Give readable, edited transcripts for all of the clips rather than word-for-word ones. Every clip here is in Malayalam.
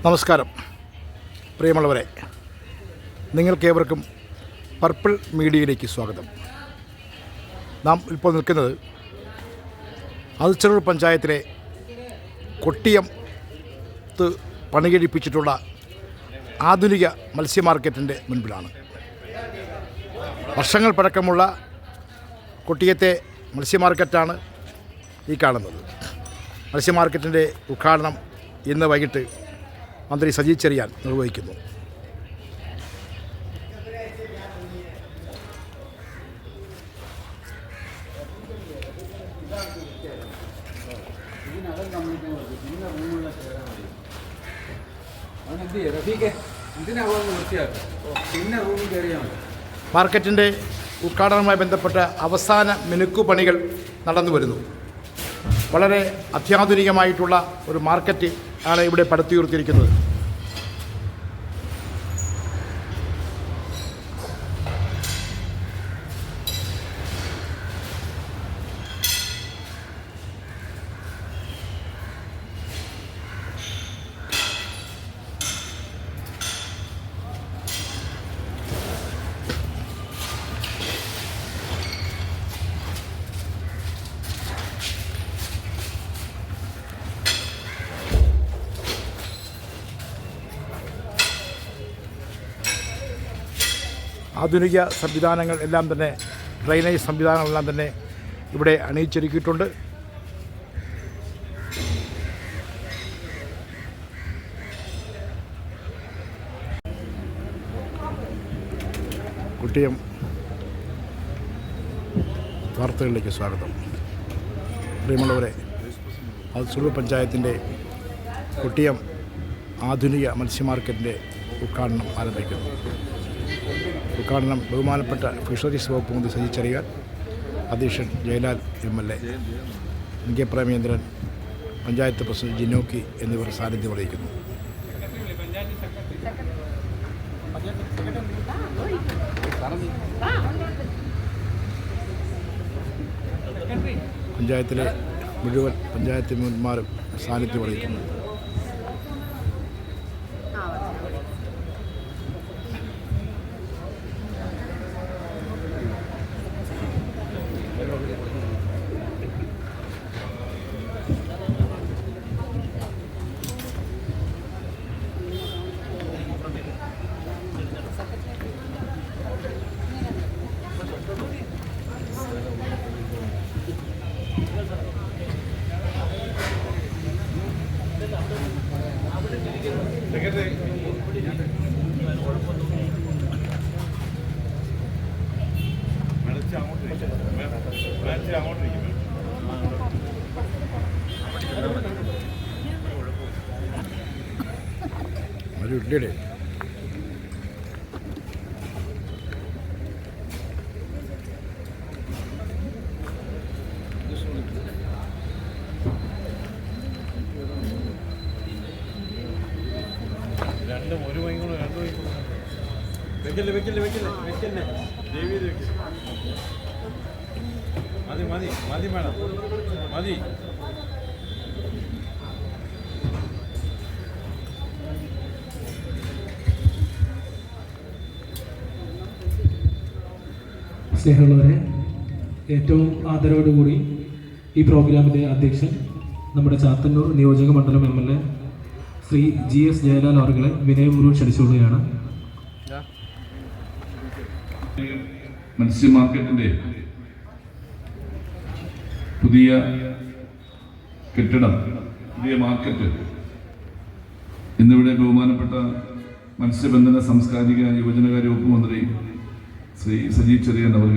നമസ്കാരം പ്രിയമുള്ളവരെ, നിങ്ങൾക്കേവർക്കും പർപ്പിൾ മീഡിയയിലേക്ക് സ്വാഗതം. നാം ഇപ്പോൾ നിൽക്കുന്നത് അതിച്ചെറൂർ പഞ്ചായത്തിലെ കൊട്ടിയത്ത് പണികഴിപ്പിച്ചിട്ടുള്ള ആധുനിക മത്സ്യ മാർക്കറ്റിൻ്റെ മുൻപിലാണ്. വർഷങ്ങൾ പഴക്കമുള്ള കൊട്ടിയത്തെ മത്സ്യ മാർക്കറ്റാണ് ഈ കാണുന്നത്. മത്സ്യ മാർക്കറ്റിൻ്റെ ഉദ്ഘാടനം ഇന്ന് വൈകിട്ട് മന്ത്രി സജി ചെറിയാൻ നിർവഹിക്കുന്നു. മാർക്കറ്റിൻ്റെ ഉദ്ഘാടനവുമായി ബന്ധപ്പെട്ട അവസാന മിനുക്കുപണികൾ നടന്നു വരുന്നു. വളരെ അത്യാധുനികമായിട്ടുള്ള ഒരു മാർക്കറ്റ് ആണ് ഇവിടെ പടുത്തുയർത്തിയിരിക്കുന്നത്. ആധുനിക സംവിധാനങ്ങൾ എല്ലാം തന്നെ, ഡ്രെയിനേജ് സംവിധാനങ്ങളെല്ലാം തന്നെ ഇവിടെ അണിയിച്ചൊരുക്കിയിട്ടുണ്ട്. കൊട്ടിയം വാർത്തകളിലേക്ക് സ്വാഗതം. പ്രിയമുള്ളവരെ, അതിച്ചെറൂർ പഞ്ചായത്തിൻ്റെ കൊട്ടിയം ആധുനിക മത്സ്യ മാർക്കറ്റിൻ്റെ ഉദ്ഘാടനം ആരംഭിക്കുന്നു. ഉദ്ഘാടനം ബഹുമാനപ്പെട്ട ഫിഷറീസ് വകുപ്പ് മന്ത്രി സജി ചെറിയാൻ, അധ്യക്ഷൻ Jayalal MLA, NK Premendran, panchayat president ജിനോക്കി എന്നിവർ സാന്നിധ്യം വഹിക്കുന്നു. പഞ്ചായത്തിലെ മുഴുവൻ പഞ്ചായത്ത് മെമ്പർമാരും സാന്നിധ്യം വഹിക്കുന്നു. ഒരു ഇഡ്ഡലി രണ്ടും ഒരു വൈകൂടെ വെക്കില്ലേ മതി മേഡം മതി. സ്നേഹമുള്ളവരെ, ഏറ്റവും ആദരവോടുകൂടി ഈ പ്രോഗ്രാമിൻ്റെ അധ്യക്ഷൻ നമ്മുടെ ചാത്തന്നൂർ നിയോജക മണ്ഡലം MLA ശ്രീ GS ജയലാൽ അവരുടെ വിനയപൂർവ്വം ക്ഷണിച്ചുകൊള്ളുകയാണ്. മത്സ്യ മാർക്കറ്റിൻ്റെ പുതിയ കെട്ടിടം, പുതിയ മാർക്കറ്റ് ഇന്നിവിടെ ബഹുമാനപ്പെട്ട മത്സ്യബന്ധന സാംസ്കാരിക യുവജനകാര്യ വകുപ്പ് മന്ത്രി ശ്രീ സജി ചെറിയാൻ അവർ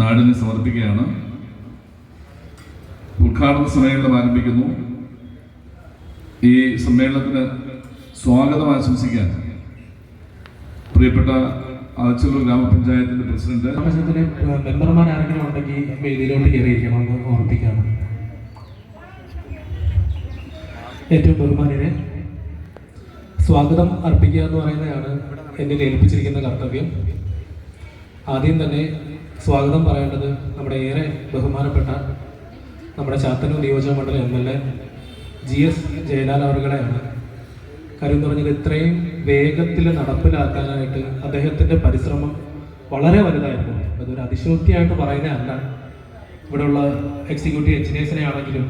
നാടിന് സമർപ്പിക്കുകയാണ്. ഉദ്ഘാടന സമ്മേളനം ആരംഭിക്കുന്നു. ഈ സമ്മേളനത്തിന് സ്വാഗതം ആശംസിക്കാൻ പ്രിയപ്പെട്ട അതിച്ചെറൂർ ഗ്രാമപഞ്ചായത്തിന്റെ പ്രസിഡന്റ്, മെമ്പർമാർ ആരെങ്കിലും ഉണ്ടെങ്കിൽ വേദിയിലോട്ട് കയറിയിരിക്കണം എന്ന് ഓർപ്പിക്കുകയാണ്. ഏറ്റവും ബഹുമാന്യരെ, സ്വാഗതം അർപ്പിക്കുക എന്ന് പറയുന്നതാണ് എന്നിൽ ഏൽപ്പിച്ചിരിക്കുന്ന കർത്തവ്യം. ആദ്യം തന്നെ സ്വാഗതം പറയേണ്ടത് നമ്മുടെ ഏറെ ബഹുമാനപ്പെട്ട നമ്മുടെ ചാത്തന്നൂർ നിയോജക മണ്ഡലം MLA GS ജയലാൽ അവരുടെയാണ്. കാര്യം എന്ന് പറഞ്ഞാൽ ഇത്രയും വേഗത്തിൽ നടപ്പിലാക്കാനായിട്ട് അദ്ദേഹത്തിൻ്റെ പരിശ്രമം വളരെ വലുതായിരുന്നു. അതൊരു അതിശയോക്തിയായിട്ട് പറയുന്നതല്ല. ഇവിടെയുള്ള എക്സിക്യൂട്ടീവ് എഞ്ചിനീയേഴ്സിനെ ആണെങ്കിലും